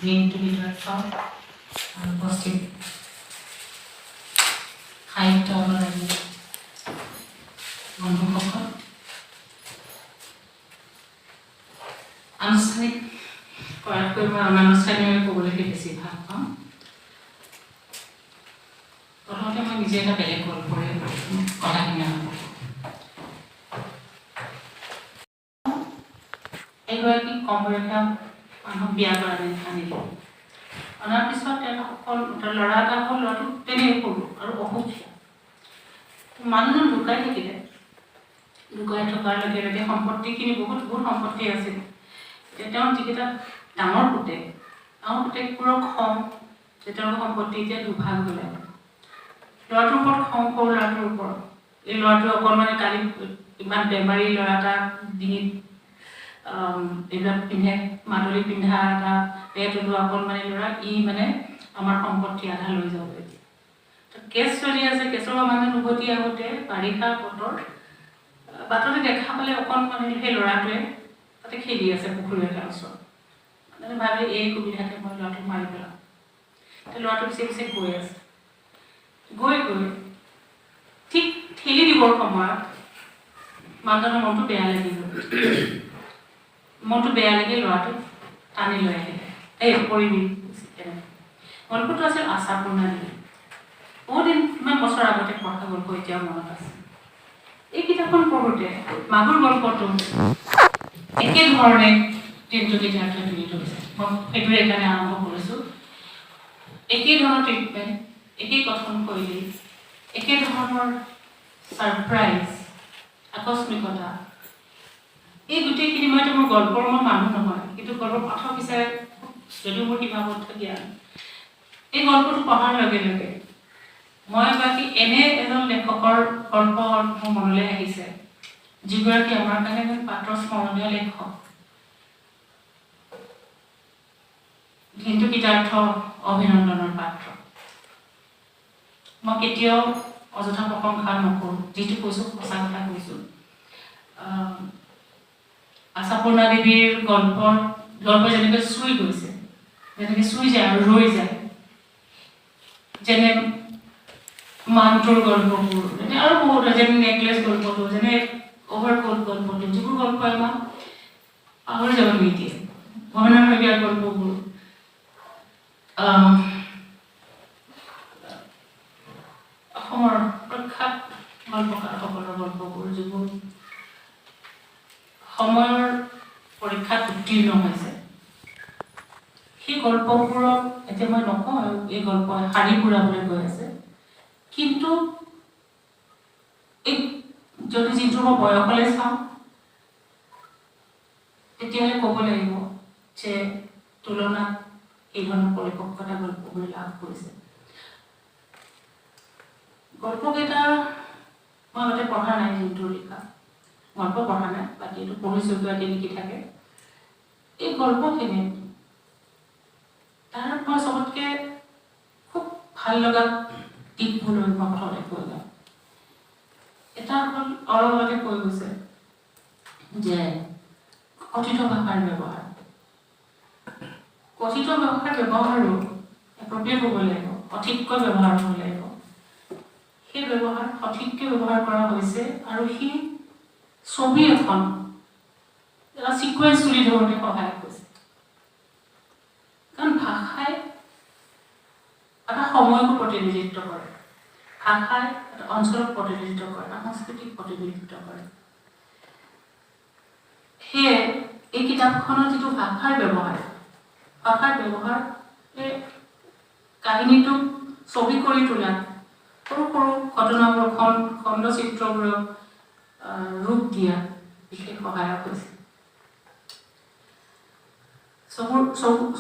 দিনটো ভিতৰত চাওঁ আৰু উপস্থিত সাহিত্য অনুৰাগী বন্ধুসকল, আনুষ্ঠানিক কৰাতকৈ মই অনানুষ্ঠানিকভাৱে ক'বলৈকে বেছি ভাল পাওঁ। প্ৰথমতে মই নিজে এটা বেলেগ গল্পৰে কথাখিনি আৰম্ভ কৰোঁ। এগৰাকী কম বয়সীয়া মানুহক বিয়া কৰাই আনিলে। অনাৰ পিছত ল'ৰা এটা হ'ল, ল'ৰাটো তেনেই সৰু আৰু অসুখীয়া। মানুহজন ঢুকাই থাকিলে। ঢুকাই থকাৰ লগে লগে সম্পত্তিখিনি বহুত সম্পত্তি আছিল। এতিয়া তেওঁৰ যিকেইটা ডাঙৰ পুতেকবোৰৰ খং যে তেওঁলোকৰ সম্পত্তি এতিয়া দুভাগ হ'লে। ল'ৰাটোৰ ওপৰত খং, সৰু ল'ৰাটোৰ ওপৰত। এই ল'ৰাটোৱে অকণমানে কালি ইমান বেমাৰী ল'ৰা এটা ডিঙিত এইবিলাক পিন্ধে, মাদলি পিন্ধা এটা পেট ওলোৱা অকণমানি ল'ৰা, ই মানে আমাৰ সম্পত্তি আধা লৈ যাব এতিয়া। কেছ চলি আছে। কেছৰ মানুহ উভতি আহোঁতে বাৰিষা বতৰ, বাটতে দেখা পালে অকণমানি সেই ল'ৰাটোৱে তাতে খেলি আছে পুখুৰী এটাৰ ওচৰত। মানে ভাবে এই সুবিধাতে মই ল'ৰাটোক মাৰি পেলাম। ল'ৰাটো পিছে পিছে গৈ আছে। গৈ ঠিক ঠেলি দিবৰ সময়ত মানুহজনৰ মনটো বেয়া লাগি ল'ৰাটো টানি লৈ আহিলে। এই পৰিবি। গল্পটো আছিল আশাপূৰ্ণা দেৱী। বহুদিন কিমান বছৰ আগতে পঢ়া গল্প, এতিয়াও মনত আছে। এই কিতাপখন পঢ়োঁতে মাগুৰ গল্পটো একেধৰণে দিনজ্যোতি ঠাকুৰে তুলি ধৰিছে। মই সেইটোৱে সেইকাৰণে আৰম্ভ কৰিছোঁ। একেই ধৰণৰ ট্ৰিটমেণ্ট, একেই কথন শৈলী, একে ধৰণৰ ছাৰপ্ৰাইজ, আকস্মিকতা, এই গোটেইখিনি মই মোৰ গল্পৰ মানুহ নহয়, কিন্তু গল্পৰ পাঠক হিচাপে যদিও মোৰ সীমাবদ্ধ জ্ঞান, এই গল্পটো পঢ়াৰ লগে লগে মই বাকী এনে এজন লেখকৰ গল্প মোৰ মনলৈ আহিছে, যিগৰাকী আমাৰ কাৰণে এজন পাত্ৰ স্মৰণীয় লেখক। কিন্তু গীতাৰ্থ অভিনন্দনৰ পাত্ৰ। মই কেতিয়াও অযথা প্ৰশংসা নকৰোঁ, যিটো কৈছোঁ সঁচা কথা কৈছোঁ। আশাপূৰ্ণা দেৱীৰ গল্প যেনেকৈ চুই গৈছে, যেনেকৈ চুই যায় আৰু ৰৈ যায়, যেনে মানটোৰ গল্পবোৰ, যেনে আৰু বহুত, যেনে নেকলেছ গল্পটো, যেনে অভাৰকোট গল্পটো, যিবোৰ গল্প আমাক পাহৰি যাব নিদিয়ে। ভৱেন্দ্ৰ শইকীয়াৰ গল্পবোৰ, অসমৰ প্ৰখ্যাত গল্পকাৰসকলৰ গল্পবোৰ, যিবোৰ সময়ৰ পৰীক্ষাত উত্তীৰ্ণ হৈছে, সেই গল্পবোৰক এতিয়া মই নকওঁ এই গল্প শাৰী পুৰাবলৈ গৈ আছে, কিন্তু এই যদি যিটো মই বয়সলৈ চাওঁ, তেতিয়াহ'লে ক'ব লাগিব যে তুলনাত এই ধৰণৰ পৰিপক্কতা গল্পবোৰ লাভ কৰিছে। গল্পকেইটা মই আগতে পঢ়া নাই, যিটো লিখা গল্প পঢ়া নাই, বাকী এইটো পঢ়িছোঁ, কিবাকে লিখি থাকে। এই গল্পখিনি তাৰ মই চবতকৈ খুব ভাল লগা দিশবোৰ মই প্ৰথমতে কৈ যাওঁ। এটা হ'ল অলপতে কৈ গৈছে যে কথিত ভাষাৰ ব্যৱহাৰ। কথিত ভাষাৰ ব্যৱহাৰো এপ্ৰপ্ৰিয়েট হ'ব লাগিব, সঠিককৈ ব্যৱহাৰ হ'ব লাগিব। সেই ব্যৱহাৰ সঠিককৈ ব্যৱহাৰ কৰা হৈছে, আৰু সি ছবি এখন এটা ছিকুৱেঞ্চ তুলি ধৰোঁতে সহায় কৰিছে। কাৰণ ভাষাই এটা সময়কো প্ৰতিনিধিত্ব কৰে, ভাষাই এটা অঞ্চলক প্ৰতিনিধিত্ব কৰে, এটা সংস্কৃতিক প্ৰতিনিধিত্ব কৰে। সেয়ে এই কিতাপখনৰ যিটো ভাষাৰ ব্যৱহাৰ কাহিনীটোক ছবি কৰি তোলাত, সৰু সৰু ঘটনাবোৰ, খণ্ড চিত্ৰবোৰক ৰূপ দিয়া বিশেষ সহায়ক হৈছে।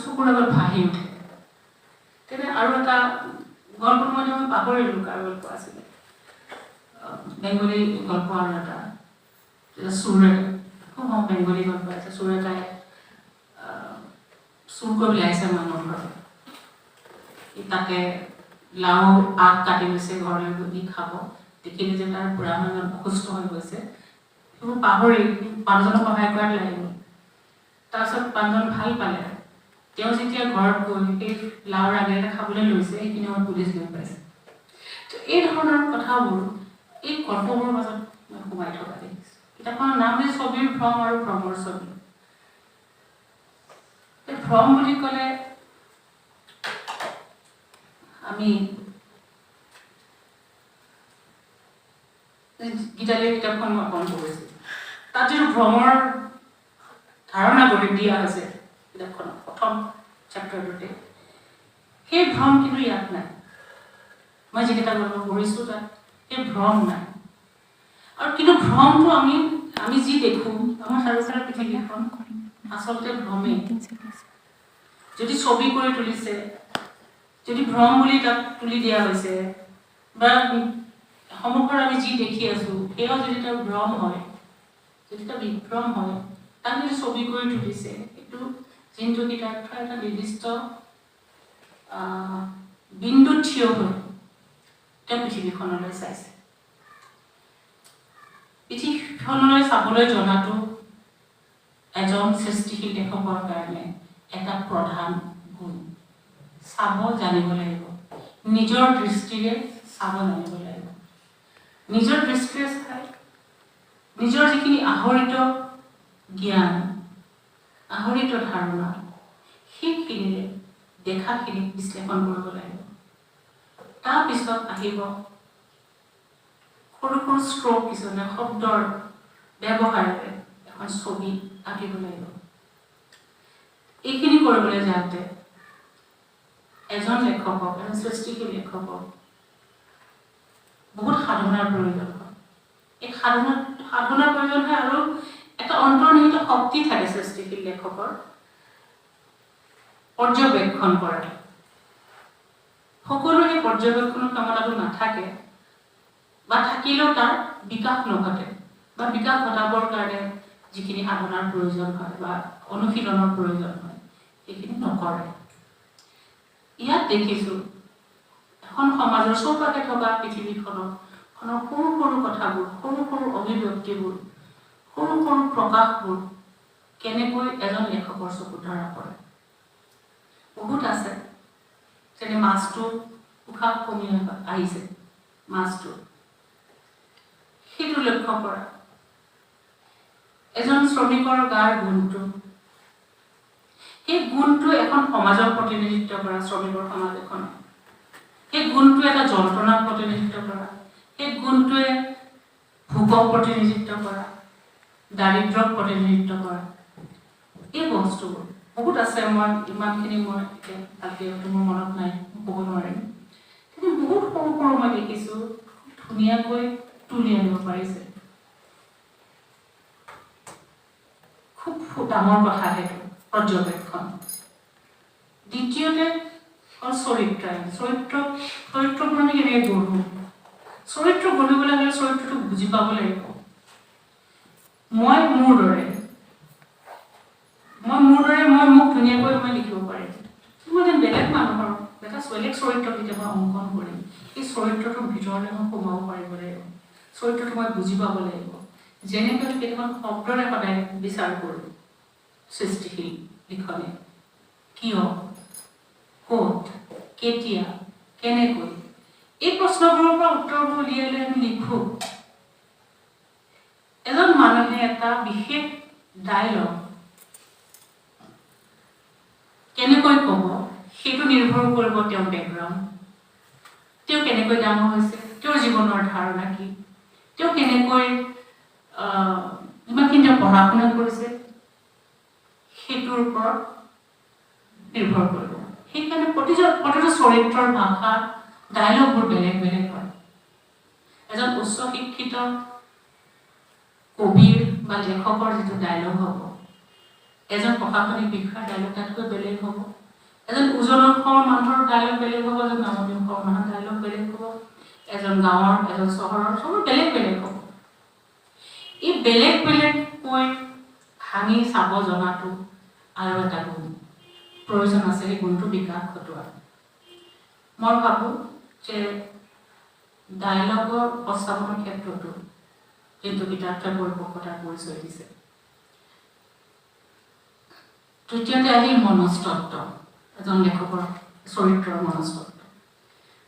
চকুৰ আগত ভাহি উঠে। তেনে আৰু এটা গল্প মই পাহৰিলোঁ কাৰ গল্প আছিলে, বেংগলী গল্প আৰু এটা চোৰে, খুব বেংগলী গল্প আছে। চোৰ এটাই চুৰ কৰি ওলাইছে মানুহৰ ঘৰত, তাতে লাও আগ কাটি লৈছে, ঘৰলৈ গৈ খাব, দেখিলে যে তাৰ বুঢ়া মানুহজন অসুস্থ হৈ গৈছে। সেইবোৰ পাহৰি মানুহজনক সহায় কৰাত লাগিব। তাৰপিছত মানুহজন ভাল পালে, তেওঁ যেতিয়া ঘৰত গৈ সেই লাওৰ আগেৰে খাবলৈ লৈছে সেইখিনি আমাৰ পুলিচ গৈ পাইছে। তো এই ধৰণৰ কথাবোৰ এই গল্পবোৰৰ মাজত সোমাই থকা দেখিছোঁ। কিতাপখনৰ নাম হৈছে ছবিৰ ভ্ৰম আৰু ভ্ৰমৰ ছবি। এই ভ্ৰম বুলি ক'লে আমি গীতালীৰ কিতাপখন মই অকণ পঢ়িছোঁ। তাত যিটো ভ্ৰমৰ ধাৰণা গঢ়ি দিয়া হৈছে কিতাপখনৰ প্ৰথম চেপ্টাৰটোতে, সেই ভ্ৰম কিন্তু ইয়াত নাই। মই যিকেইটা গল্প পঢ়িছোঁ তাত সেই ভ্ৰম নাই। আৰু কিন্তু ভ্ৰমটো আমি যি দেখোঁ আমাৰ চাৰিওফালে পৃথিৱীখন আচলতে ভ্ৰমেই। যদি ছবি কৰি তুলিছে, যদি ভ্ৰম বুলি তাত তুলি দিয়া হৈছে, বা সমগ্ৰ আমি যি দেখি আছোঁ সেয়াও যদি তাৰ ভ্ৰম হয়, যদি তাৰ বিভ্ৰম হয়, তাক যদি ছবি কৰি তুলিছে, সেইটো যিটো কিতাৰ্থ এটা নিৰ্দিষ্ট বিন্দুত থিয় হৈ তেওঁ পৃথিৱীখনলৈ চাইছে। পৃথিৱীখনলৈ চাবলৈ জনাটো এজন সৃষ্টিশীল লেখকৰ কাৰণে এটা প্ৰধান গুণ। চাব জানিব লাগিব, নিজৰ দৃষ্টিৰে চাব জানিব লাগিব। নিজৰ দৃষ্টিৰে চাই নিজৰ যিখিনি আহৰিত জ্ঞান, আহৰিত ধাৰণা, সেইখিনিৰে দেখাখিনিক বিশ্লেষণ কৰিব লাগিব। তাৰপিছত আহিব সৰু সৰু ষ্ট্ৰক কিছুমানে শব্দৰ ব্যৱহাৰেৰে এখন ছবি আঁকিব লাগিব। এইখিনি কৰিবলৈ যাওঁতে এজন লেখকক, এজন সৃষ্টিশীল লেখকক বহুত সাধনাৰ প্ৰয়োজন হয়। এই সাধনাৰ প্ৰয়োজন হয় আৰু এটা অন্তৰ্নিহিত শক্তি থাকে সৃষ্টিশীল লেখকৰ পৰ্যবেক্ষণ কৰা। সকলো সেই পৰ্যবেক্ষণৰ ক্ষমতাটো নাথাকে, বা থাকিলেও তাৰ বিকাশ নঘটে, বা বিকাশ ঘটাবৰ কাৰণে যিখিনি সাধনাৰ প্ৰয়োজন হয় বা অনুশীলনৰ প্ৰয়োজন হয় সেইখিনি নকৰে। ইয়াত দেখিছোঁ এখন সমাজৰ চৌপাশে থকা পৃথিৱীখনৰ সৰু সৰু কথাবোৰ, সৰু সৰু অভিব্যক্তিবোৰ, সৰু সৰু প্ৰকাশবোৰ কেনেকৈ এজন লেখকৰ চকুত ধৰা পৰে। বহুত আছে, যেনে মাছটো উশাহ কমি আহিছে, মাছটো সেইটো লক্ষ্য কৰা। এজন শ্ৰমিকৰ গাৰ গুণটো, সেই গুণটো এখন সমাজক প্ৰতিনিধিত্ব কৰা, শ্ৰমিকৰ সমাজ এখন, সেই গুণটো এটা যন্ত্ৰণাক প্ৰতিনিধিত্ব কৰা, সেই গুণটোৱে ভোকক প্ৰতিনিধিত্ব কৰা, দাৰিদ্ৰক প্ৰতিনিধিত্ব কৰা। এই বস্তুবোৰ বহুত আছে, মই ইমানখিনি মই ভালকে মোৰ মনত নাই, ক'ব নোৱাৰিম। কিন্তু বহুত সৰু সৰু মই দেখিছোঁ ধুনীয়াকৈ তুলি আনিব পাৰিছে। খুব ডাঙৰ কথা সেইটো পৰ্যবেক্ষণ। দ্বিতীয়তে হ'ল চৰিত্ৰক আমি কেনেকৈ গঢ়ো। চৰিত্ৰ গঢ়িবলৈ হ'লে চৰিত্ৰটোক বুজি পাব লাগিব। মই মোৰ দৰে মই মোক ধুনীয়াকৈ মই লিখিব পাৰিম। মই যেন বেলেগ মানুহৰ এটা বেলেগ চৰিত্ৰ কেতিয়াবা অংকন কৰিম, এই চৰিত্ৰটোৰ ভিতৰলৈ মই সোমাব পাৰিব লাগিব, চৰিত্ৰটো মই বুজি পাব লাগিব। যেনেকৈ কেইটামান শব্দৰে সদায় বিচাৰ কৰোঁ সৃষ্টিশীল লিখনে, কিয়, ক'ত, কেতিয়া, কেনেকৈ, এই প্ৰশ্নবোৰৰ পৰা উত্তৰবোৰ উলিয়ালে আমি লিখোঁ। এজন মানুহে এটা বিশেষ ডায়লগ কেনেকৈ ক'ব সেইটো নিৰ্ভৰ কৰিব তেওঁৰ বেকগ্ৰাউণ্ড, তেওঁ কেনেকৈ ডাঙৰ হৈছে, তেওঁৰ জীৱনৰ ধাৰণা কি, তেওঁ কেনেকৈ ইমানখিনি তেওঁ পঢ়া শুনা কৰিছে, সেইটোৰ ওপৰত নিৰ্ভৰ কৰিব। সেইকাৰণে প্ৰতিটো চৰিত্ৰৰ ভাষা, ডায়লগবোৰ বেলেগ বেলেগ হয়। এজন উচ্চ শিক্ষিত কবিৰ বা লেখকৰ যিটো ডায়লগ হ'ব, এজন প্ৰশাসনিক বিষয়াৰ ডায়লগ তাতকৈ বেলেগ হ'ব। এজন উজনৰ মানুহৰ ডায়লগ বেলেগ হ'ব, এজন নামনি মানুহৰ ডায়লগ বেলেগ হ'ব, এজন গাঁৱৰ, এজন চহৰৰ, চবৰ বেলেগ বেলেগ হ'ব। এই বেলেগ বেলেগকৈ ভাঙি চাব জনাটো আৰু এটা গুণ প্ৰয়োজন আছে, সেই গুণটো বিকাশ ঘটোৱা। মই ভাবোঁ যে ডায়লগৰ উপস্থাপনৰ ক্ষেত্ৰতো কিন্তু কিতাপটোৱে পৰিপক্কতাৰ পৰিচয় দিছে। তৃতীয়তে আহিল মনস্তত্ত্ব, এজন লেখকৰ চৰিত্ৰৰ মনস্তত্ত্ব।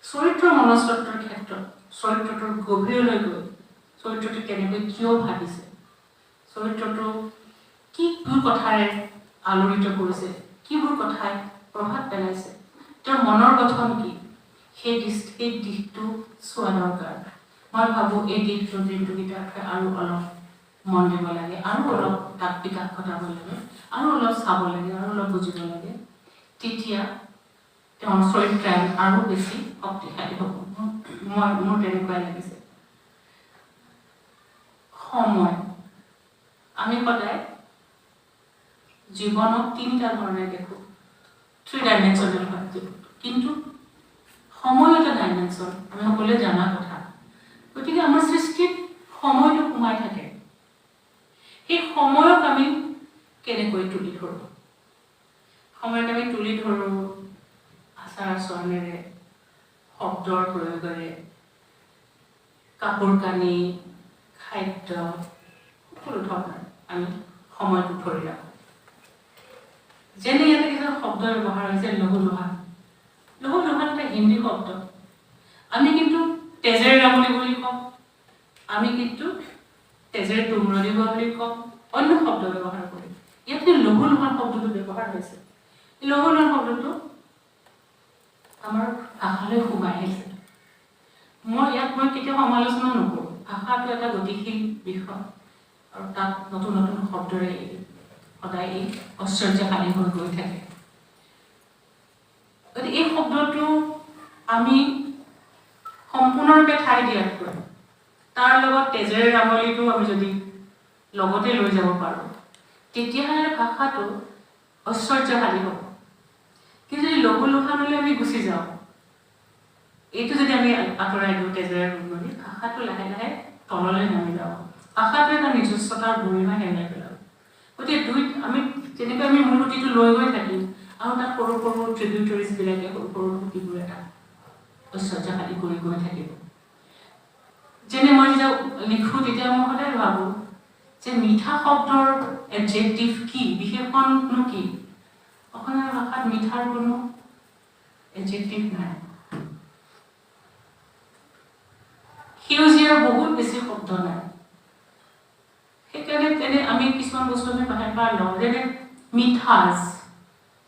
চৰিত্ৰৰ মনস্তত্ত্বৰ ক্ষেত্ৰত চৰিত্ৰটোৰ গভীৰলৈ গৈ চৰিত্ৰটো কেনেকৈ কিয় ভাবিছে, চৰিত্ৰটো কিবোৰ কথাৰে আলোড়িত কৰিছে, কিবোৰ কথাই প্ৰভাৱ পেলাইছে, তেওঁৰ মনৰ গঠন কি, সেই দিশটো চোৱা দৰকাৰ। মই ভাবোঁ এই দিশটোৰ কিতাপে আৰু অলপ মন দিব লাগে, আৰু অলপ তাক বিকাশ ঘটাব লাগে, আৰু অলপ চাব লাগে, আৰু অলপ বুজিব লাগে। তেতিয়া তেওঁৰ চৰিত্ৰায়ন আৰু বেছি শক্তিশালী হ'ব। মোৰ তেনেকুৱাই লাগিছে। সময়, আমি সদায় জীৱনক তিনিটা ধৰণে দেখোঁ, 3 ডাইমেনশ্যনেল হয় জীৱনটো, কিন্তু সময় এটা ডাইমেনশ্যন, আমি সকলোৱে জনা কথা। গতিকে আমাৰ সৃষ্টিত সময়টো সোমাই থাকে। সেই সময়ক আমি কেনেকৈ তুলি ধৰোঁ? সময়ক আমি তুলি ধৰোঁ আচাৰ আচৰণেৰে, শব্দৰ প্ৰয়োগেৰে, কাপোৰ কানি, খাদ্য, সকলো ধৰণৰ আমি সময়টো ধৰি ৰাখোঁ। যেনে ইয়াতে কিছুমান শব্দ ব্যৱহাৰ হৈছে, লঘু লোহান। লঘু লোহান এটা হিন্দী শব্দ। আমি কিন্তু তেজেৰ ৰামলী বুলি কওঁ, আমি কিন্তু তেজেৰ তুমৰলি বুলি কওঁ, অন্য শব্দ ব্যৱহাৰ কৰিম। ইয়াত লঘু লোহান শব্দটো ব্যৱহাৰ হৈছে। লঘু লোহান শব্দটো আমাৰ ভাষালৈ সোমাই আহিছে। মই কেতিয়াও সমালোচনা নকৰোঁ। ভাষাটো এটা গতিশীল বিষয়, আৰু তাত নতুন নতুন শব্দৰে সদায় এই ঐশ্বৰ্যশালী হৈ গৈ থাকে। গতিকে এই শব্দটো আমি সম্পূৰ্ণৰূপে ঠাই দিয়াতকৈ তাৰ লগত তেজেৰ ৰামলীটো আমি যদি লগতে লৈ যাব পাৰোঁ, তেতিয়াহ'লে ভাষাটো ঐশ্বৰ্যশালী হ'ব। কিন্তু যদি লঘু লোহানলৈ আমি গুচি যাওঁ, এইটো যদি আমি আঁতৰাই দিওঁ তেজেৰ ৰামলী, ভাষাটো লাহে লাহে তললৈ নামি যাব। ভাষাটো এটা নিজস্বতাৰ গৰিমা হেৰাই পেলাব। গতিকে আমি তেনেকৈ আমি মূলসুঁতিটো লৈ গৈ থাকিম, আৰু তাত সৰু সৰু ট্ৰিবিউটৰিজবিলাকে সৰু সৰু সুঁতিবোৰ এটা ঐশ্বৰ্যশালী কৰি গৈ থাকিব। যেনে মই যেতিয়া লিখোঁ, তেতিয়া মই সদায় ভাবোঁ যে মিঠা শব্দৰ এডজেক্টিভ কি, বিশেষণনো কি? অসমীয়া ভাষাত মিঠাৰ কোনো এডজেক্টিভ নাই। সেউজীয়াৰ বহুত বেছি শব্দ নাই। সেইকাৰণে আমি কিছুমান বস্তু আমি বাহিৰ লওঁ, যেনে মিঠাজ,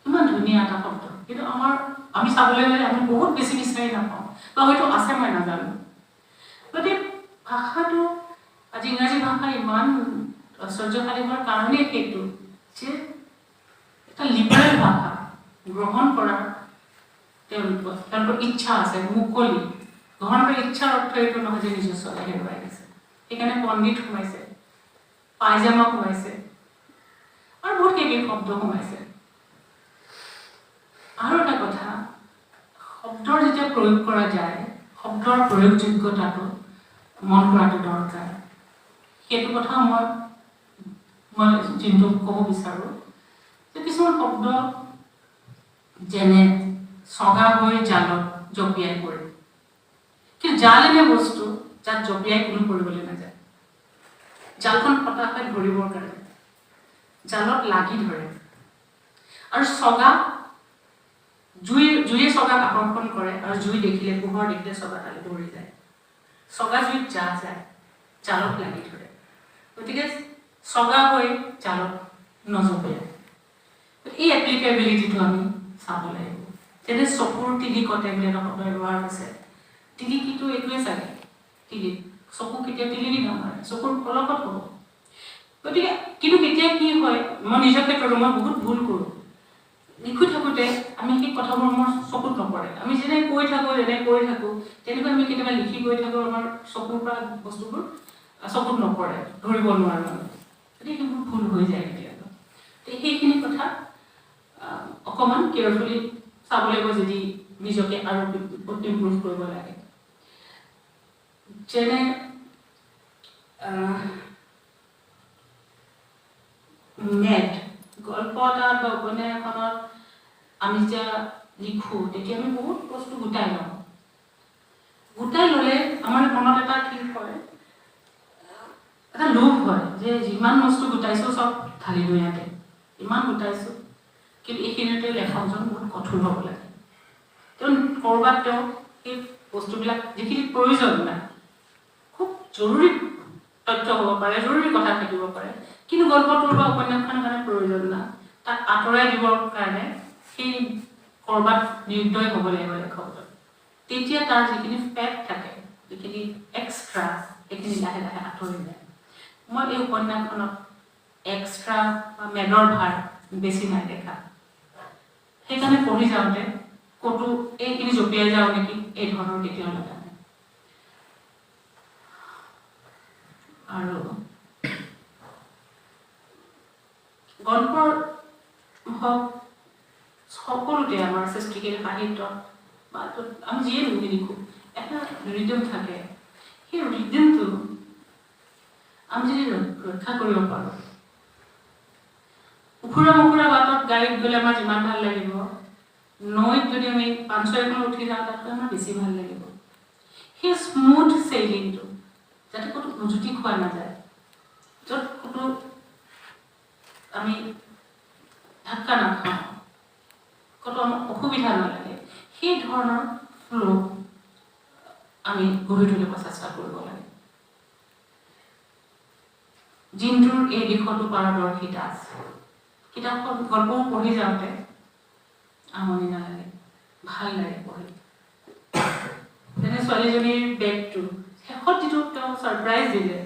ইমান ধুনীয়া এটা শব্দ, কিন্তু আমি চাবলৈ গ'লে আমি বহুত বেছি বিচাৰি নাপাওঁ, বা হয়তো আছে মই নাজানো। গতিকে ভাষাটো আজি ইংৰাজী ভাষা ইমান ঐশ্বৰ্যশালী হোৱাৰ কাৰণেই সেইটো যে এটা লিবাৰেল ভাষা গ্ৰহণ কৰাৰ তেওঁলোকৰ ইচ্ছা আছে, মুকলি। গ্ৰহণ কৰাৰ ইচ্ছাৰ অৰ্থ এইটো নহয় যে নিজস্বতা হেৰুৱাই গৈছে। সেইকাৰণে পণ্ডিত সোমাইছে, পায়জামা সোমাইছে, আৰু বহুত কেইবিধ শব্দ সোমাইছে। আৰু এটা কথা, শব্দৰ যেতিয়া প্ৰয়োগ কৰা যায়, শব্দৰ প্ৰয়োগযোগ্যতাটো মন কৰাটো দৰকাৰ। সেইটো কথা মই যোনটো ক'ব বিচাৰোঁ, যে কিছুমান শব্দ যেনে চগা হৈ জালত জঁপিয়াই পৰে, কিন্তু জাল এনে বস্তু যাত জঁপিয়াই কোনো কৰিবলৈ নাযায়। জালখন ফটাকৈ ধৰিবৰ কাৰণে জালত লাগি ধৰে, আৰু চগা জুয়ে চগাক আকৰ্ষণ কৰে, আৰু জুই দেখিলে, পোহৰ দেখিলে চগা তালে ধৰি যায়। চগা জুইত যায়, জালত লাগি ধৰে। গতিকে চগা হৈ জালত নজঁপিয়ায়। এই এপ্লিকেবিলিটিটো আমি চাব লাগিব। যেনে চকুৰ টিলিকতে বুলি এটা শব্দ ব্যৱহাৰ হৈছে। টিলিকিটো এইটোৱে চাগে, টিলিক চকু কেতিয়া টিলিকি নমাৰে, চকুৰ পলকত হ'ব। গতিকে কিন্তু কেতিয়া কি হয়, মই নিজৰ ক্ষেত্ৰত মই বহুত ভুল কৰোঁ। লিখি থাকোঁতে আমি সেই কথাবোৰ আমাৰ চকুত নপৰে। আমি যেনে কৈ থাকোঁ তেনেকৈ আমি কেতিয়াবা লিখি গৈ থাকোঁ, আমাৰ চকুৰ পৰা বস্তুবোৰ চকুত নপৰে, ধৰিব নোৱাৰোঁ আমি। গতিকে সেইবোৰ ভুল হৈ যায় কেতিয়াবা। সেইখিনি কথা অকণমান কেয়াৰফুলি চাব লাগিব, যদি নিজকে আৰু ইম্প্ৰুভ কৰিব লাগে। যেনে মেদ গল্প এটাত বা উপন্যাস এখনত আমি যেতিয়া লিখোঁ, তেতিয়া আমি বহুত বস্তু গোটাই লওঁ। গোটাই ল'লে আমাৰ মনত এটা কি হয়, এটা লোভ হয় যে যিমান বস্তু গোটাইছোঁ চব ঢালি দিওঁ ইয়াতে, ইমান গোটাইছোঁ কিন্তু এইখিনিতে লেখকজন বহুত কঠোৰ হ'ব লাগে। তেওঁ ক'ৰবাত তেওঁ সেই বস্তুবিলাক যিখিনি প্ৰয়োজন নাই, খুব জৰুৰী তথ্য হ'ব পাৰে, জৰুৰী কথা থাকিব পাৰে, কিন্তু গল্পটোৰ বা উপন্যাসখনৰ কাৰণে প্ৰয়োজন নাই, তাক আঁতৰাই দিবৰ কাৰণে সেই ক'ৰবাত নিৰুদ্দয় হ'ব লাগিব লেখকজন। তেতিয়া তাৰ যিখিনি ফেট থাকে, যিখিনি এক্সট্ৰা, সেইখিনি লাহে লাহে আঁতৰি যায়। মই এই উপন্যাসখনত এক্সট্ৰা বা মেদৰ ভাৰ বেছি নাই দেখা। সেইকাৰণে পঢ়ি যাওঁতে ক'তো এইখিনি জপিয়াই যাওঁ নেকি এই ধৰণৰ কেতিয়াও লগা নাই। আৰু গল্পৰ হওক সকলোতে আমাৰ সৃষ্টিশীল সাহিত্য বা আমি যিয়ে নিলিখোঁ এটা ৰিদম থাকে। সেই ৰিদমটো আমি যদি ৰক্ষা কৰিব পাৰোঁ, উখুৰা মুখুৰা বাটত গাড়ীত গ'লে আমাৰ যিমান ভাল লাগিব, নৈত যদি আমি পাঞ্চয়খনত উঠি যাওঁ তাতকৈ আমাৰ বেছি ভাল লাগিব। সেই স্মুথ চেইলিংটো যাতে ক'তো উজুতি খোৱা নাযায়, য'ত ক'তো আমি ধাক্কা নাখাওঁ, ক'তো আমাৰ অসুবিধা নালাগে, সেই ধৰণৰ ফ্ল' আমি গঢ়ি তুলিব চেষ্টা কৰিব লাগে। জিন্তুৰ এই দিশতো পাৰদৰ্শিতা আছে। কিতাপখন গল্পও পঢ়ি যাওঁতে আমনি নালাগে, ভাল লাগে পঢ়ি। যেনে ছোৱালীজনীৰ বেগটো শেষত যিটো তেওঁ ছাৰপ্ৰাইজ দিলে,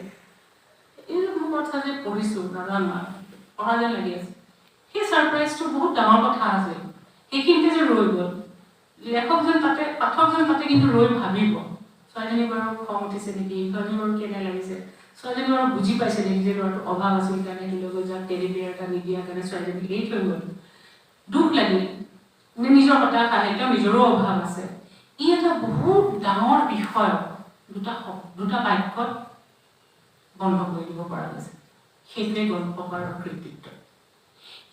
এই মোৰ কথা যে পঢ়িছোঁ নাজানো পঢ়া যেন লাগি আছে, সেই ছাৰপ্ৰাইজটো বহুত ডাঙৰ কথা আছিল। সেইখিনিতে যে ৰৈ গ'ল, লেখকজন তাতে, পাঠকজন তাতে কিন্তু ৰৈ ভাবিব, ছোৱালীজনী বাৰু খং উঠিছে নেকি, ছোৱালীজনী বাৰু কেনে লাগিছে, ছোৱালীজনী বাৰু বুজি পাইছে নেকি যে ল'ৰাটো অভাৱ আছিল কাৰণে লৈ গ'ল, যাক টেডি বিয়াৰ এটা নিদিয়াৰ কাৰণে ছোৱালীজনীক এৰি থৈ গ'ল। দুখ লাগিল নে নিজৰ হতাশ আহে, তেওঁ নিজৰো অভাৱ আছে। ই এটা বহুত ডাঙৰ বিষয় দুটা বাক্যত বন্ধ কৰি দিব পৰা গৈছে। সেইটোৱে গল্পকাৰৰ কৃতিত্ব।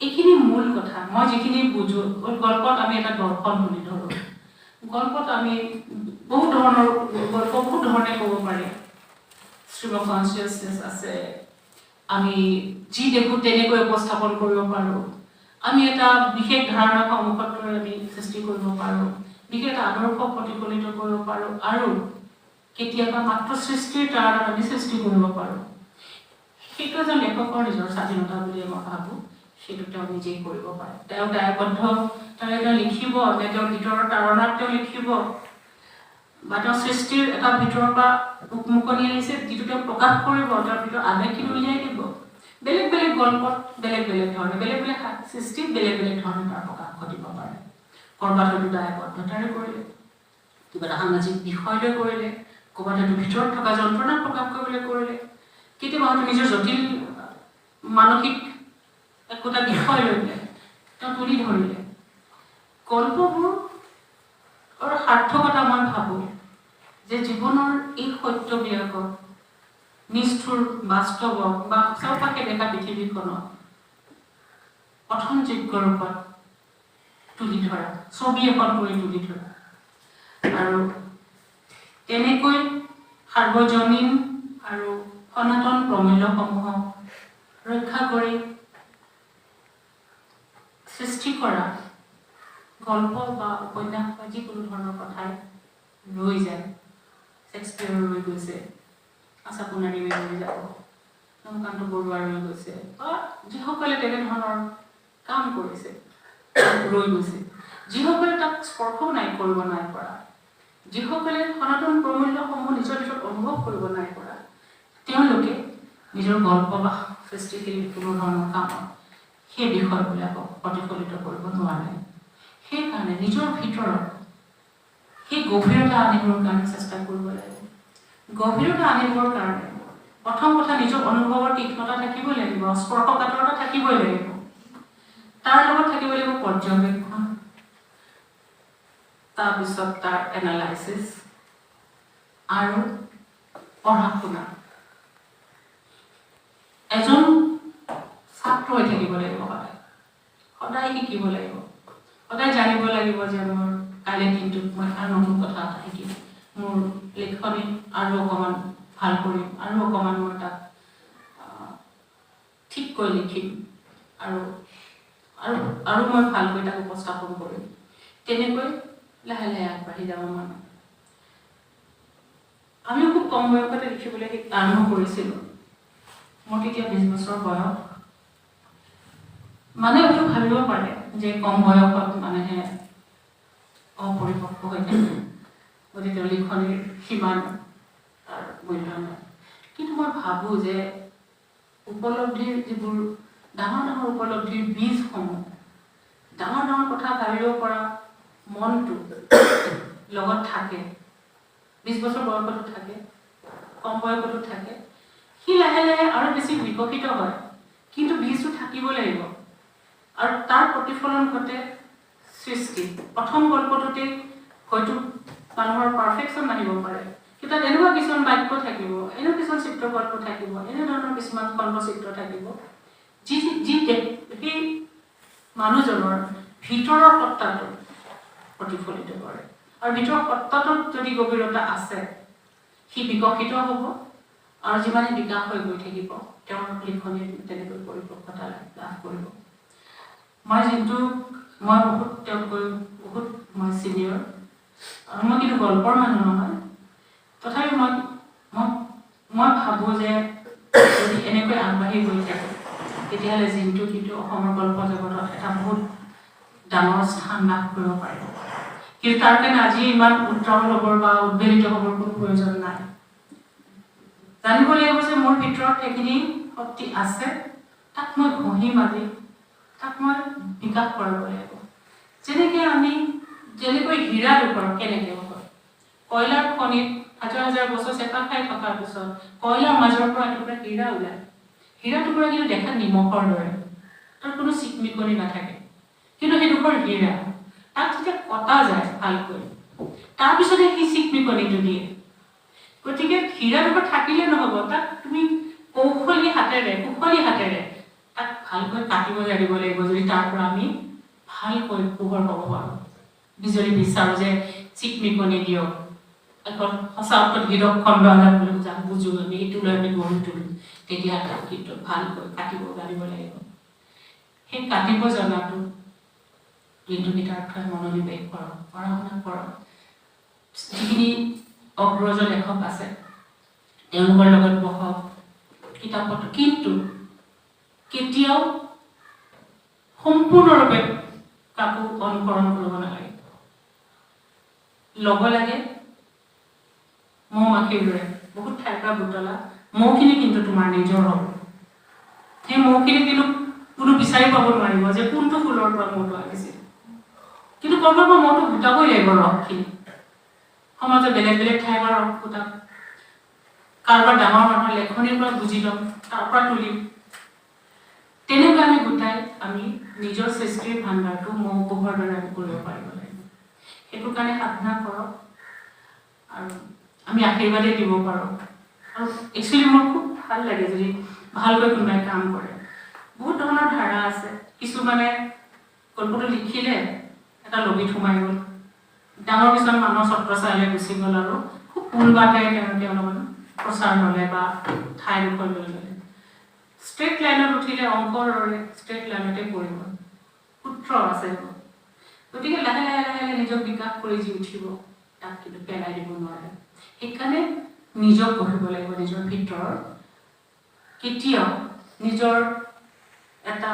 এইখিনি মূল কথা। মই যিখিনি বুজো, গল্পত আমি এটা দৰ্শন তুলি ধৰোঁ। গল্পত আমি বহুত ধৰণৰ গল্প বহুত ধৰণে ক'ব পাৰি। ষ্ট্ৰীম অফ কনচিয়াছনেছ আছে, আমি যি দেখোঁ তেনেকৈ উপস্থাপন কৰিব পাৰোঁ, আমি এটা বিশেষ ধাৰণা সন্মুখত লৈ আমি সৃষ্টি কৰিব পাৰোঁ, বিশেষ এটা আদৰ্শ প্ৰতিফলিত কৰিব পাৰোঁ, আৰু কেতিয়াবা মাত্ৰ সৃষ্টিৰ তাৰণাত আমি সৃষ্টি কৰিব পাৰোঁ। সেইটো এজন লেখকৰ নিজৰ স্বাধীনতা বুলি মই ভাবোঁ। সেইটো তেওঁ নিজেই কৰিব পাৰে। তেওঁ দায়বদ্ধতাৰে তেওঁ লিখিব, নে তেওঁৰ ভিতৰৰ তাৰণাত তেওঁ লিখিব, বা তেওঁ সৃষ্টিৰ এটা ভিতৰৰ পৰা মুকলি আহিছে যিটো তেওঁ প্ৰকাশ কৰিব, তেওঁৰ ভিতৰত আৱেগখিনি উলিয়াই দিব। বেলেগ বেলেগ গল্পত বেলেগ বেলেগ ধৰণে, বেলেগ বেলেগ সৃষ্টিত বেলেগ বেলেগ ধৰণে তাৰ প্ৰকাশ ঘটিব পাৰে। ক'ৰবাত হয়তো দায়বদ্ধতাৰে কৰিলে, কিবা এটা সামাজিক বিষয় লৈ কৰিলে, ক'ৰবাত হয়তো ভিতৰত থকা যন্ত্ৰণা প্ৰকাশ কৰিবলৈ কৰিলে, কেতিয়াবা হয়তো নিজৰ জটিল মানসিক একোটা বিষয় লৈ তেওঁ তুলি ধৰিলে। গল্পবোৰ সাৰ্থকতা মই ভাবোঁ যে জীৱনৰ এই সত্যবিলাকক নিষ্ঠুৰ বাস্তৱক বা চৌপাশে দেখা পৃথিৱীখনক পঠনযোগ্য ৰূপত তুলি ধৰা, ছবি এখন কৰি তুলি ধৰা, আৰু তেনেকৈ সাৰ্বজনীন আৰু সনাতন প্ৰমূল্যসমূহক ৰক্ষা কৰি সৃষ্টি কৰা গল্প বা উপন্যাস বা যিকোনো ধৰণৰ কথাই ৰৈ যায়। শেক্সপিয়াৰ ৰৈ গৈছে, আশাপুৰ্ণাদেৱী ৰৈ যাব, হেমকান্ত বৰুৱা ৰৈ গৈছে, বা যিসকলে তেনেধৰণৰ কাম কৰিছে ৰৈ গৈছে, যিসকলে তাক স্পৰ্শও কৰিব নাই পৰা, যিসকলে সনাতন প্ৰমূল্যসমূহ নিজৰ ভিতৰত অনুভৱ কৰিব নাই পৰা, তেওঁলোকে নিজৰ গল্প বা সৃষ্টিশীল কোনো ধৰণৰ কামত সেই বিষয়বিলাকক প্ৰতিফলিত কৰিব নোৱাৰে। সেইকাৰণে নিজৰ ভিতৰত সেই গভীৰতা আনিবৰ কাৰণে চেষ্টা কৰিব লাগিব। গভীৰতা আনিবৰ কাৰণে প্ৰথম কথা নিজৰ অনুভৱৰ তীক্ষ্ণতা থাকিব লাগিব, স্পৰ্শকাতৰতা থাকিবই লাগিব। তাৰ লগত থাকিব লাগিব পৰ্যবেক্ষণ, তাৰপিছত তাৰ এনালাইচিছ আৰু পঢ়া শুনা। এজন ছাত্ৰ হৈ থাকিব লাগিব, সদায় শিকিব লাগিব, সদায় জানিব লাগিব যে মোৰ কাইলৈ দিনটোত মই আৰু নতুন কথা এটা শিকিম, মোৰ লিখনি আৰু অকণমান ভাল কৰিম, আৰু অকণমান মই তাক ঠিককৈ লিখিম, আৰু আৰু মই ভালকৈ তাক উপস্থাপন কৰিম তেনেকৈ লাহে লাহে আগবাঢ়ি যাব মানুহ আমি খুব কম বয়সতে লিখিবলৈ আৰম্ভ কৰিছিলোঁ মোৰ তেতিয়া 20 বছৰ বয়স মানে এইটো ভাবিব পাৰে যে কম বয়সত মানুহে অপৰিপক্ক হৈ থাকে গতিকে লিখনিৰ সিমান তাৰ মূল্য নাই কিন্তু মই ভাবোঁ যে উপলব্ধিৰ যিবোৰ ডাঙৰ ডাঙৰ উপলব্ধিৰ বীজসমূহ ডাঙৰ ডাঙৰ কথা ভাবিব পৰা মনটো লগত থাকে 20 বছৰ বয়সতো থাকে কম বয়সতো থাকে সি লাহে লাহে আৰু বেছি বিকশিত হয় কিন্তু বীজটো থাকিব লাগিব আৰু তাৰ প্ৰতিফলন ঘটে সৃষ্টি প্ৰথম গল্পটোতে হয়তো মানুহৰ পাৰফেকশ্যন নাহিব পাৰে কিন্তু তাত এনেকুৱা কিছুমান বাক্য থাকিব এনেকুৱা কিছুমান চিত্ৰকল্প থাকিব এনেধৰণৰ কিছুমান কণ্ঠচিত্ৰ থাকিব যি সেই মানুহজনৰ ভিতৰৰ সত্তাটো প্ৰতিফলিত কৰে আৰু ভিতৰৰ সত্তাটোত যদি গভীৰতা আছে সি বিকশিত হ'ব আৰু যিমানে বিকাশ হৈ গৈ থাকিব তেওঁৰ লিখনি তেনেকৈ পৰিপক্কতা লাভ কৰিব মই বহুত তেওঁতকৈ বহুত মই চিনিয়ৰ আৰু মই কিন্তু গল্পৰ মানুহ নহয় তথাপি মই ভাবোঁ যে যদি এনেকৈ আগবাঢ়ি গৈ থাকে তেতিয়াহ'লে জিন্তু কিন্তু অসমৰ গল্প জগতত এটা বহুত ডাঙৰ স্থান লাভ কৰিব পাৰিব কিন্তু তাৰ কাৰণে আজি ইমান উত্ৰাৱল হ'বৰ বা উদ্বেলিত হ'বৰ কোনো প্ৰয়োজন নাই জানিব লাগিব যে মোৰ ভিতৰত সেইখিনি শক্তি আছে তাক মই ঘঁহি মাৰি তাক মই বিকাশ কৰিব লাগিব যেনেকৈ হীৰা ডোখৰ কেনেকৈ হ'ব কয়লাৰ খনিত হাজাৰ হাজাৰ বছৰ চেপা খাই থকাৰ পিছত কয়লাৰ মাজৰ পৰা এটুকুৰা হীৰা ওলায় হীৰা টুকুৰা কিন্তু দেখাত নিমখৰ দৰে তাৰ কোনো চিকমিকনি নাথাকে কিন্তু সেইডোখৰ হীৰা তাক যেতিয়া কটা যায় ভালকৈ তাৰপিছতে সি চিকমিকনিটো দিয়ে গতিকে হীৰাডোখৰ থাকিলে নহ'ব তাক তুমি কুশলী হাতেৰে তাক ভালকৈ কাটিব জানিব লাগিব যদি তাৰ পৰা আমি ভালকৈ পোহৰ পাব পাৰোঁ বিজুলী বিচাৰোঁ যে চিকমিকনি দিয়ক এখন সঁচা অৰ্থত হীৰক খণ্ড আধাৰ বুলি যাক বুজোঁ আমি সেইটো লৈ আমি গঢ়ি তুলোঁ তেতিয়া তাক কিন্তু ভালকৈ কাটিব জানিব লাগিব সেই কাটিব জনাটো লিণ্টুগীতাৰ্থই মনোনিৱেশ কৰক পঢ়া শুনা কৰক যিখিনি অগ্ৰজ লেখক আছে তেওঁলোকৰ লগত বহক কিতাপত কিন্তু কেতিয়াও সম্পূৰ্ণৰূপে কাকো অনুকৰণ কৰিব নালাগে ল'ব লাগে মৌ মাখিৰ দৰে বহুত ঠাইৰ পৰা বুটলা মৌখিনি কিন্তু তোমাৰ নিজৰ হ'ব সেই মৌখিনি কিন্তু কোনো বিচাৰি পাব নোৱাৰিব যে কোনটো ফুলৰ পৰা মৌটো আহিছিল কিন্তু ক'ৰবাৰ পৰা মৌটো গোটাবই লাগিব ৰসখিনি সমাজত বেলেগ বেলেগ ঠাইৰ পৰা ৰস গোটাম কাৰোবাৰ ডাঙৰ মানুহৰ লেখনিৰ পৰা বুজি ল'ম তাৰ পৰা তুলিম তেনেকৈ আমি গোটাই আমি নিজৰ সৃষ্টিৰ ভাণ্ডাৰটো মৌ পোহৰ দৰে আমি কৰিব পাৰিব লাগিব সেইটো কাৰণে সাধনা কৰক আৰু আমি আশীৰ্বাদেই দিব পাৰোঁ আৰু একচুৱেলি মোৰ খুব ভাল লাগে যদি ভালকৈ কোনোবাই কাম কৰে বহুত ধৰণৰ ধাৰা আছে কিছুমানে গল্পটো লিখিলে এটা লবিত সোমাই গ'ল ডাঙৰ কিছুমান মানুহৰ ছত্ৰছায়ালৈ গুচি গ'ল আৰু খুব কোনোবাটাই তেওঁলোকে অলপমান প্ৰচাৰ ল'লে বা ঠাইডোখৰ লৈ ল'লে ষ্ট্ৰেইট লাইনত উঠিলে অংকৰ দৰে ষ্ট্ৰেইট লাইনতে পৰিব সূত্ৰ আছে গতিকে লাহে লাহে লাহে লাহে নিজক বিকাশ কৰি যি উঠিব তাক কিন্তু পেলাই দিব নোৱাৰে সেইকাৰণে নিজক পঢ়িব লাগিব নিজৰ ভিতৰৰ কেতিয়াও নিজৰ এটা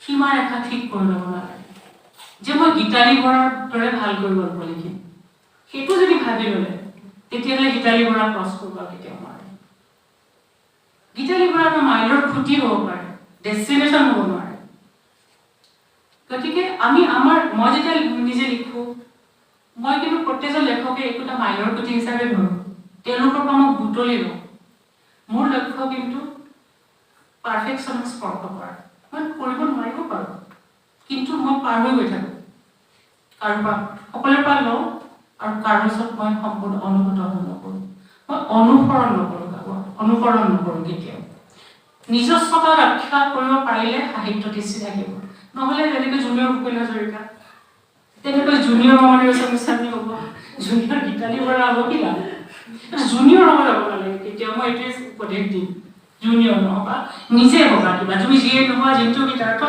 সীমাৰেখা ঠিক কৰি ল'ব নালাগে যে মই গীতালি বৰাৰ দৰে ভালকৈ গল্প লিখিম সেইটো যদি ভাবি ল'লে তেতিয়াহ'লে গীতালি বৰা ক্ৰছ কৰিব কেতিয়াও নোৱাৰে গীতালি বৰা এটা মাইলৰ খুঁটি হ'ব পাৰে ডেষ্টিনেশ্যন হ'ব নোৱাৰে গতিকে মই যেতিয়া নিজে লিখোঁ মই কিন্তু প্ৰত্যেকজন লেখকে একোটা মাইলৰ খুঁটি হিচাপে ধৰোঁ তেওঁলোকৰ পৰা মই বুটলি লওঁ মোৰ লক্ষ্য কিন্তু পাৰফেকশ্যন স্পৰ্শ কৰা মই কৰিব নোৱাৰিব পাৰোঁ কিন্তু মই পাৰ হৈ গৈ থাকোঁ কাৰোবাৰ সকলোৰে পৰা লওঁ আৰু কাৰো ওচৰত মই সম্পূৰ্ণ অনুভূত নকৰোঁ মই অনুকৰণ নকৰোঁ কেতিয়াও নিজস্বতা ৰক্ষা কৰিব পাৰিলে সাহিত্য দৃষ্টি থাকিব নহ'লে যেনেকৈ জুনিয়ৰ ভূপেন হাজৰিকা তেনেকৈ জুনিয়ৰ মামণি ৰয়ছম গোস্বামী হ'ব জুনিয়ৰ গীতালি বৰা হ'ব কি লাভ জুনিয়ৰ হ'ব যাব নালাগে কেতিয়াও মই এইটোৱে উপদেশ দিম জুনিয়ৰ নহবা নিজে হ'বা কিবা তুমি যিয়ে নোহোৱা জিন্তু গীতাৰ্থ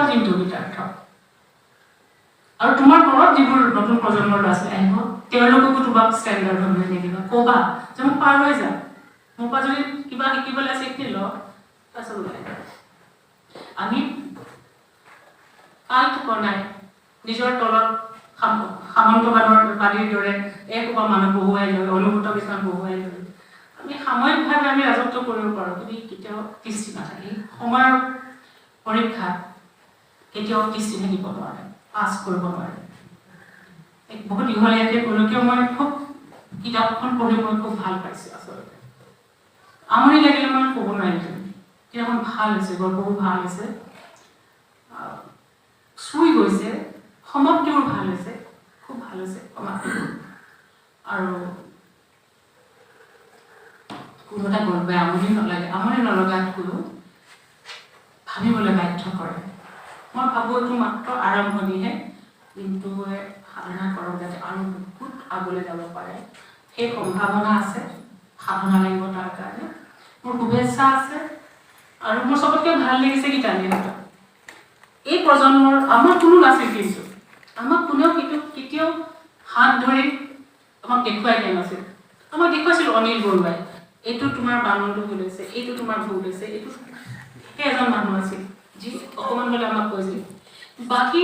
আৰু তোমাৰ ঘৰত যিবোৰ নতুন প্ৰজন্মৰ ল'ৰা ছোৱালী আহিব তেওঁলোককো তোমাক ষ্টেণ্ডাৰ্ড ধৰণে নিদিবা, ক'বা যে মোক পাৰ হৈ যা, মোৰ পৰা যদি কিবা শিকিবলৈ আছে সেইখিনি ল, তাৰপিছত ওলাই যা। আমি কাল নাই নিজৰ তলত সামন্তবাদীৰ দৰে একোবা মানুহ বহুৱাই লৈ অনুভূত কিছুমান বহুৱাই লৈ আমি সাময়িকভাৱে আমি ৰাজত্ব কৰিব পাৰোঁ, কিন্তু কেতিয়াও দৃষ্টি নাথাকে। সময়ৰ পৰীক্ষা কেতিয়াও দৃষ্টি থাকিব নোৱাৰে, পাছ কৰিব নোৱাৰে। বহুত দীঘলীয়াকৈ ক'লোঁ কিয় মই খুব কিতাপখন পঢ়ি মই খুব ভাল পাইছোঁ। আচলতে আমনি লাগিলে মই ক'ব নোৱাৰিলোঁ, কিতাপখন ভাল হৈছে, গল্পবোৰ ভাল হৈছে, চুই গৈছে, সমাপ্তিবোৰ ভাল হৈছে, খুব ভাল হৈছে সমাপ্তিবোৰ। আৰু কোনো এটা গল্পে আমনি নলগাতকৈও ভাবিবলৈ বাধ্য কৰে। মই ভাবোঁ এইটো মাত্ৰ আৰম্ভণিহে, কিন্তু সাধনা কৰক যাতে আৰু বহুত আগলৈ যাব পাৰে, সেই সম্ভাৱনা আছে। সাধনা লাগিব তাৰ কাৰণে। মোৰ শুভেচ্ছা আছে। আৰু মোৰ চবতকৈ ভাল লাগিছে গীতাঞ্জলিহঁতক। এই প্ৰজন্মৰ আমাৰ কোনো নাছিল, কিন্তু আমাক কোনেও কেতিয়াও হাত ধৰি আমাক দেখুৱাই দিয়া নাছিল। আমাক দেখুৱাইছিল অনিল বৰুৱাই, এইটো তোমাৰ বানৰটো ভুল হৈছে, এইটো তোমাৰ ভুল হৈছে, এইটো সেই এজন মানুহ আছিল যি অকণমান হ'লে আমাক কৈছিল। বাকী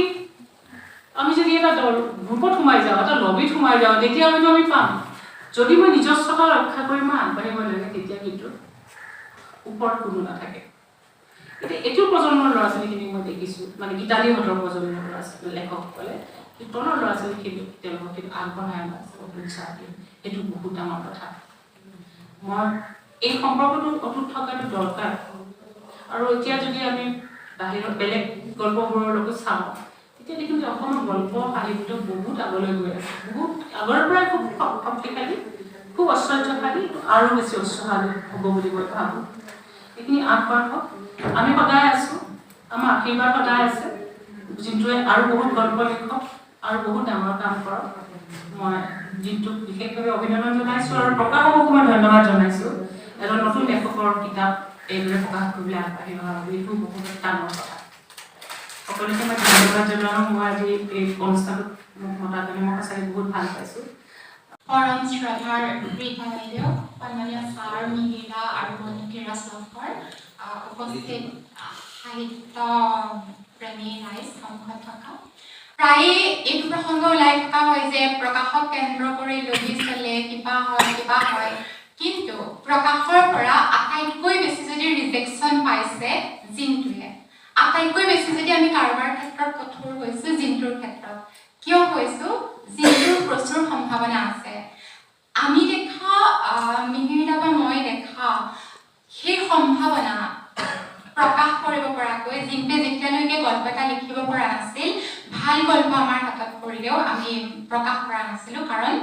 আমি যদি এটা গ্ৰুপত সোমাই যাওঁ, এটা লবিত সোমাই যাওঁ, তেতিয়া হয়তো আমি পাম। যদি মই নিজস্বতা ৰক্ষা কৰি মই আগবাঢ়িব লাগে, তেতিয়া কিন্তু ওপৰত কোনো নাথাকে। এতিয়া এইটো প্ৰজন্মৰ ল'ৰা ছোৱালীখিনি মই দেখিছোঁ, মানে গীতালীহঁতৰ প্ৰজন্মৰ ল'ৰা ছোৱালী লেখকসকলে তলৰ ল'ৰা ছোৱালীখিনি তেওঁলোকক কিন্তু আগবঢ়াই আছে, উৎসাহ দিয়ে। এইটো বহুত ডাঙৰ কথা। মই এই সম্পৰ্কটো অটুট থকাটো দৰকাৰ। আৰু এতিয়া যদি আমি বাহিৰত বেলেগ গল্পবোৰৰ লগত চাওঁ, তেতিয়া দেখিম যে অসমৰ গল্প সাহিত্য বহুত আগলৈ গৈ আছে, বহুত আগৰ পৰাই খুব শক্তিশালী, খুব ঐশ্বৰ্যশালী, আৰু বেছি ঐশ্বৰ্যশালী হ'ব বুলি মই ভাবোঁ। এইখিনি আগবাঢ়ক। আমি সদায় আছোঁ, আমাৰ আশীৰ্বাদ সদায় আছে, যিটোৱে আৰু বহুত গল্প লিখক আৰু বহুত ডাঙৰ কাম কৰক। মই যিটোক বিশেষভাৱে অভিনন্দন জনাইছোঁ আৰু প্ৰকাশককো মই ধন্যবাদ জনাইছোঁ। এজন নতুন লেখকৰ কিতাপ এইদৰে প্ৰকাশ কৰিবলৈ আগবাঢ়ি অহা বাবে এইটো বহুত ডাঙৰ কথা। সকলোকে মই ধন্যবাদ জনাওঁ। মই আজি এই অনুষ্ঠানটোত মোক মতাৰ কাৰণে মই সঁচাকৈ বহুত ভাল পাইছোঁ। পৰম শ্ৰদ্ধাৰ বৃদ্ধা বাইদেউ, সন্মানীয় ছাৰ, মিহিৰা আৰু মধুকিৰা ছাৰকৰ, উপস্থিত সাহিত্য প্ৰেমী ৰাইজ, সন্মুখত থকা প্ৰায়ে এইটো প্ৰসংগ ওলাই থকা হয় যে প্ৰকাশক কেন্দ্ৰ কৰি লবি চলে, কিবা হয়, কিন্তু প্ৰকাশৰ পৰা আটাইতকৈ বেছি যদি ৰিজেকশ্যন পাইছে জিন্তুৱে, আটাইতকৈ বেছি যদি আমি কাৰোবাৰ ক্ষেত্ৰত কঠোৰ হৈছোঁ জিন্তুৰ ক্ষেত্ৰত। কিয় হৈছোঁ? জিন্তুৰ প্ৰচুৰ সম্ভাৱনা আছে। আমি দেখা, মিহিৰা বা মই দেখা সেই সম্ভাৱনা প্ৰকাশ কৰিব পৰাকৈ জিন্তুৱে যেতিয়ালৈকে গল্প এটা লিখিব পৰা নাছিল, ভাল গল্প আমাৰ হাতত পৰিলেও আমি প্ৰকাশ কৰা নাছিলোঁ, কাৰণ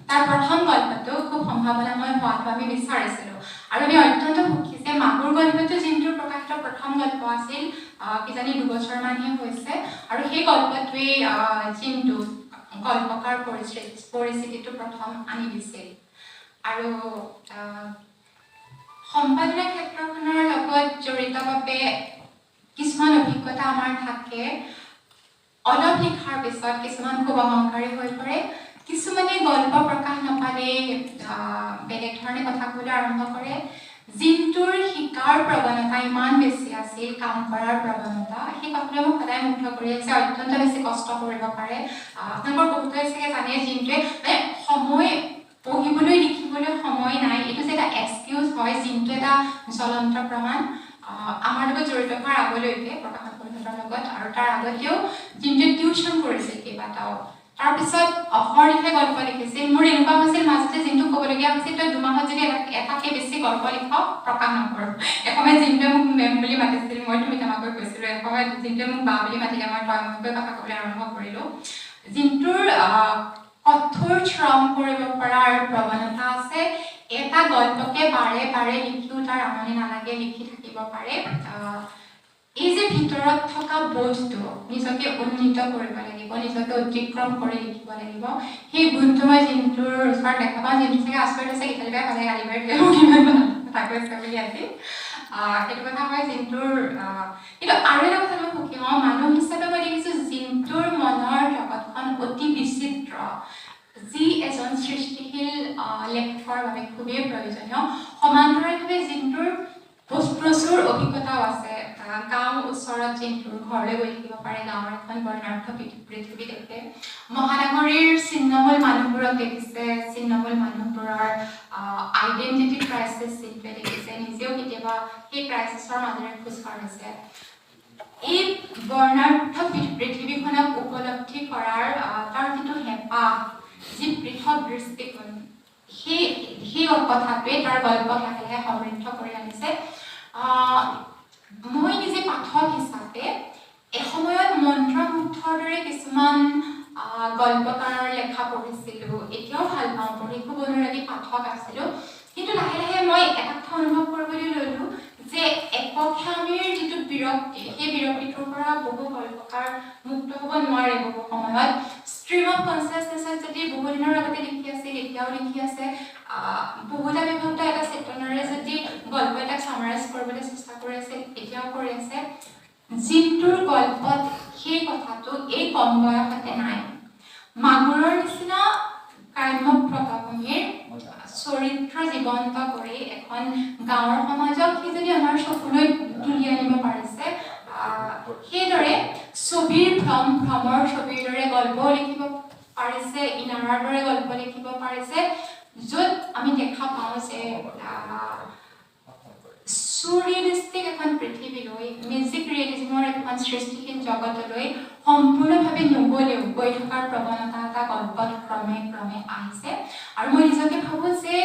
তাৰ প্ৰথম গল্পটো খুব সম্ভাৱনাময় হোৱাটো আমি বিচাৰিছিলোঁ। আৰু আমি অত্যন্ত সুখী যে মাগুৰ গল্পটো জিন্তুৰ প্ৰকাশিত প্ৰথম গল্প আছিল, কিজানি 2 বছৰমানহে হৈছে, আৰু সেই গল্পটোৱেই জিন্তু গল্পকাৰ পৰিস্থিতিটো প্ৰথম আনি দিছিল। আৰু সম্পাদনা ক্ষেত্ৰখনৰ লগত জড়িত বাবে কিছুমান অভিজ্ঞতা আমাৰ থাকে। অলপ লিখাৰ পিছত কিছুমান খুব অহংকাৰী হৈ পৰে, কিছুমানে গল্প প্ৰকাশ নাপালেই বেলেগ ধৰণে কথা ক'বলৈ আৰম্ভ কৰে। জিন্তুৰ শিকাৰ প্ৰৱণতা ইমান বেছি আছিল, কাম কৰাৰ প্ৰৱণতা, সেই কথাটোৱে মোক সদায় মুগ্ধ কৰি আছে। অত্যন্ত বেছি কষ্ট কৰিব পাৰে। আপোনালোকৰ বহুতে চাগে জানে জিন্তুৱে মানে সময় পঢ়িবলৈ লিখিবলৈ সময় নাই, এইটো যে এটা এক্সকিউজ হয়, জিন্তু এটা জ্বলন্ত প্ৰমাণ। আমাৰ লগত জড়িত হোৱাৰ আগলৈকে প্ৰকাশক পৰিষদৰ লগত আৰু তাৰ আগতেও জিন্তুৱে টিউচন কৰিছিল কেইবাটাও। তাৰপিছত অহৰ্নিশে গল্প লিখিছিল। মোৰ এনেকুৱা হৈছিল মাজতে জিন্তুক ক'বলগীয়া হৈছিল, তই 2 মাহত যদি এটাতকৈ বেছি গল্প লিখ প্ৰকাশ নকৰ। এসময়ত জিন্তুৱে মোক মেম বুলি মাতিছিল, মই তুমি তামাকৈ কৈছিলোঁ। এসময়ত জিন্তুৱে মোক বা বুলি মাতিলে, মই তই মইকৈ কথা ক'বলৈ আৰম্ভ কৰিলোঁ। জিন্তুৰ কঠোৰ শ্ৰম কৰিব পৰাৰ প্ৰৱণতা আছে। এটা গল্পকে বাৰে বাৰে লিখিও তাৰ আমনি নালাগে, লিখি থাকিব পাৰে। এই যে ভিতৰত থকা বোধটো, নিজকে উন্নীত কৰিব লাগিব, নিজকে অতিক্ৰম কৰি লিখিব লাগিব, সেই গুণটো মই জিন্তুৰ ওচৰত দেখা পাওঁ। জিন্তু চাগে আচৰিত হৈছে, গীতালি বাই সদায় গালি পাৰি থাকে, ইমান কথা কৈছে বুলি আজি। সেইটো কথা হয় জিন্তুৰ কিন্তু আৰু এটা কথা মই সুখী হওঁ মানুহ হিচাপে মই দেখিছোঁ জিন্তুৰ মনৰ জগতখন অতি বিচিত্ৰ যি এজন সৃষ্টিশীল লেখকৰ বাবে খুবেই প্ৰয়োজনীয় সমান্তৰালভাৱে জিন্তুৰ প্ৰচুৰ অভিজ্ঞতাও আছে গাঁও ওচৰত জিন্তুৰ ঘৰলৈ গৈ থাকিব পাৰে গাঁৱৰ এখন বৰ্ণাঢ্য পৃথিৱী দেখে মহানগৰীৰ ছিন্নমূল মানুহবোৰক দেখিছে ছিন্নমূল মানুহবোৰৰ আইডেণ্টিটি ক্ৰাইচিছ জিন্তুৱে দেখিছে নিজেও কেতিয়াবা সেই ক্ৰাইচিছৰ মাজেৰে খোজ কাঢ়িছে এই বৰ্ণাঢ্য পৃথিৱীখনক উপলব্ধি কৰাৰ তাৰ যিটো হেঁপাহ যি পৃথক দৃষ্টিকোণ সেই কথাটোৱে তাৰ গল্পক লাহে লাহে সমৃদ্ধ কৰি আনিছে মই নিজে পাঠক হিচাপে এসময়ত মন্ত্ৰমুগ্ধৰ দৰে কিছুমান গল্পকাৰৰ লেখা পঢ়িছিলোঁ এতিয়াও ভাল পাওঁ পঢ়ি খুব অনুৰাগী পাঠক আছিলোঁ কিন্তু লাহে লাহে মই এটা কথা অনুভৱ কৰিবলৈ ল'লোঁ যে একপক্ষামীৰ যিটো বিৰক্তি সেই বিৰক্তিটোৰ পৰা বহু গল্পকাৰ মুক্ত হ'ব নোৱাৰে বহু সময়ত ষ্ট্ৰীম অফ কনচিয়াছনেছত যদি বহুদিনৰ আগতে লিখি আছিল এতিয়াও লিখি আছে বহুতা বিভক্ত এটা চেতনাৰে যদি গল্প এটা চামাৰাইজ কৰিবলৈ চেষ্টা কৰি আছিল এতিয়াও কৰি আছে জিন্তুৰ গল্পত সেই কথাটো এই কম বয়সতে নাই মাগুৰৰ নিচিনা কাম্য প্ৰকাশনীৰ চৰিত্ৰ জীৱন্ত কৰি এখন গাঁৱৰ সমাজক সি যদি আমাৰ চকুলৈ তুলি আনিব পাৰিছে সেইদৰে ছবিৰ ভ্ৰমৰ ছবিৰ দৰে গল্পও লিখিব পাৰিছে ইনাৰাৰ দৰে গল্প লিখিব পাৰিছে য'ত আমি দেখা পাওঁ যে চুৰিয়েলিষ্টিক এখন পৃথিৱীলৈ মিউজিক ৰিয়েলিজমৰ এখন সৃষ্টিশীল জগতলৈ সম্পূৰ্ণভাৱে নগ'লেও গৈ থকাৰ প্ৰৱণতা এটা গল্পত ক্ৰমে ক্ৰমে আহিছে আৰু মই নিজকে ভাবোঁ যে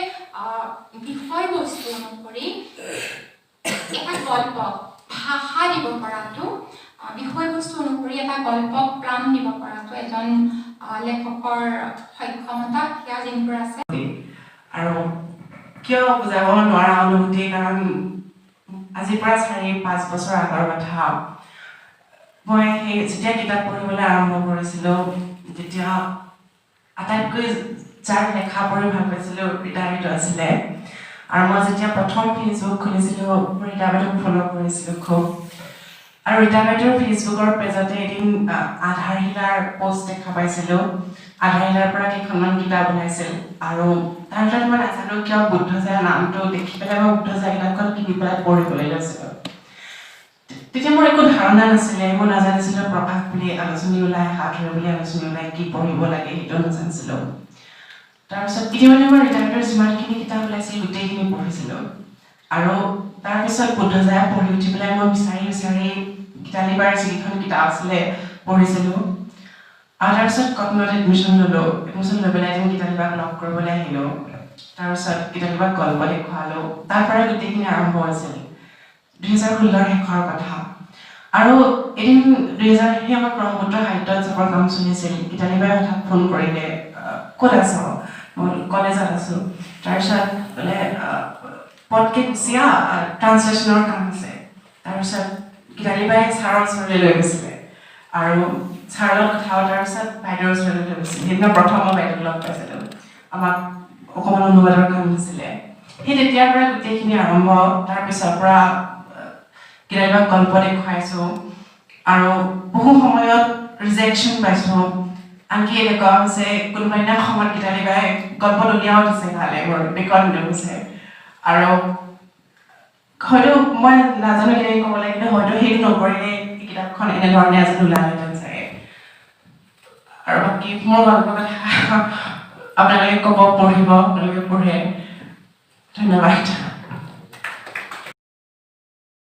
বিষয়বস্তু অনুসৰি এটা গল্পক ভাষা দিব পৰাটো বিষয়বস্তু অনুসৰি এটা গল্পক প্ৰাণ দিব পৰাটো এজন লেখকৰ সক্ষমতা সেয়া জিন্তুৰ আছে আৰু কিয় বুজাব নোৱাৰা অনুভূতি কাৰণ আজিৰ পৰা 4-5 বছৰ আগৰ কথা মই সেই যেতিয়া কিতাপ পঢ়িবলৈ আৰম্ভ কৰিছিলোঁ তেতিয়া আটাইতকৈ যাৰ লেখা পঢ়ি ভাল পাইছিলোঁ ৰীতা বাইদেউ আছিলে আৰু মই যেতিয়া প্ৰথম ফেচবুক খুলিছিলোঁ ৰীতা বাইদেউক ফ'ল' কৰিছিলোঁ খুব আৰু ৰীতা বাইদেউৰ ফেচবুকৰ পেজতে এদিন আধাৰশিলাৰ পোষ্ট দেখা পাইছিলোঁ আধাৰশিলাৰ পৰা কেইখনমান কিতাপ ওলাইছিল আৰু তাৰপিছত মই নাজানো কিয় বুদ্ধজয়া নামটো দেখি পেলাই মই বুদ্ধজয়া কিতাপখন কিনি পেলাই পঢ়িবলৈ লৈছিলোঁ তেতিয়া মোৰ একো ধাৰণা নাছিলে মই নাজানিছিলোঁ প্ৰকাশ বুলি আলোচনী ওলাই সাধুৰ বুলি আলোচনী ওলাই কি পঢ়িব লাগে সেইটো নাজানিছিলোঁ তাৰপিছত ইতিমধ্যে মই ৰীতা বাইদেউৰ যিমানখিনি কিতাপ ওলাইছিল গোটেইখিনি পঢ়িছিলোঁ আৰু তাৰপিছত বুদ্ধজয়া পঢ়ি উঠি পেলাই মই বিচাৰি গীতালিবাৰ যিকেইখন কিতাপ আছিলে পঢ়িছিলোঁ আৰু তাৰপিছত কটনত এডমিশ্যন ল'লোঁ এডমিশ্যন লৈ পেলাই এদিন গীতালিবাক লগ কৰিবলৈ আহিলোঁ তাৰপিছত গীতালিবাক গল্প দেখুৱালোঁ তাৰ পৰাই গোটেইখিনি আৰম্ভ হৈছিল 2016 শেষৰ কথা আৰু এদিন 2000 আমাৰ ব্ৰহ্মপুত্ৰ সাহিত্য উৎসৱৰ কাম চলিছিল গীতালিবাই হঠাৎ ফোন কৰিলে ক'ত আছ মই কলেজত আছোঁ তাৰপিছত বোলে পটকে গুচিয়া ট্ৰান্সলেশ্যনৰ কাম আছে তাৰপিছত গীতালিবাই ছাৰৰ ওচৰলৈ লৈ গৈছিলে আৰু ছাৰৰ লগত কথা পতাৰ পিছত বাইদেউৰ ওচৰলৈ লৈ গৈছিলে সেইদিনা প্ৰথম মই বাইদেউক লগ পাইছিলোঁ আমাক অকণমান অনুবাদৰ কাম দিছিলে সেই তেতিয়াৰ পৰা গোটেইখিনি আৰম্ভ তাৰপিছৰ পৰা গীতালিবাক গল্প দেখুৱাইছোঁ আৰু বহু সময়ত ৰিজেকশ্যন পাইছোঁ আনকি এনেকুৱা হৈছে কোনোবা দিনা সময়ত গীতালিবাই গল্প উলিয়াও দিছে ভালে মোৰ ৰেকৰ্ড গৈছে আৰু হয়তো মই নাজানো কেনেকৈ ক'ব লাগে কিন্তু হয়তো সেইটো নকৰিলে এই কিতাপখন এনেধৰণে আজি ওলালেহেঁতেন চাগে আৰু বাকী মোৰ গল্পৰ কথা আপোনালোকে ক'ব পঢ়িব আপোনালোকে পঢ়ে ধন্যবাদ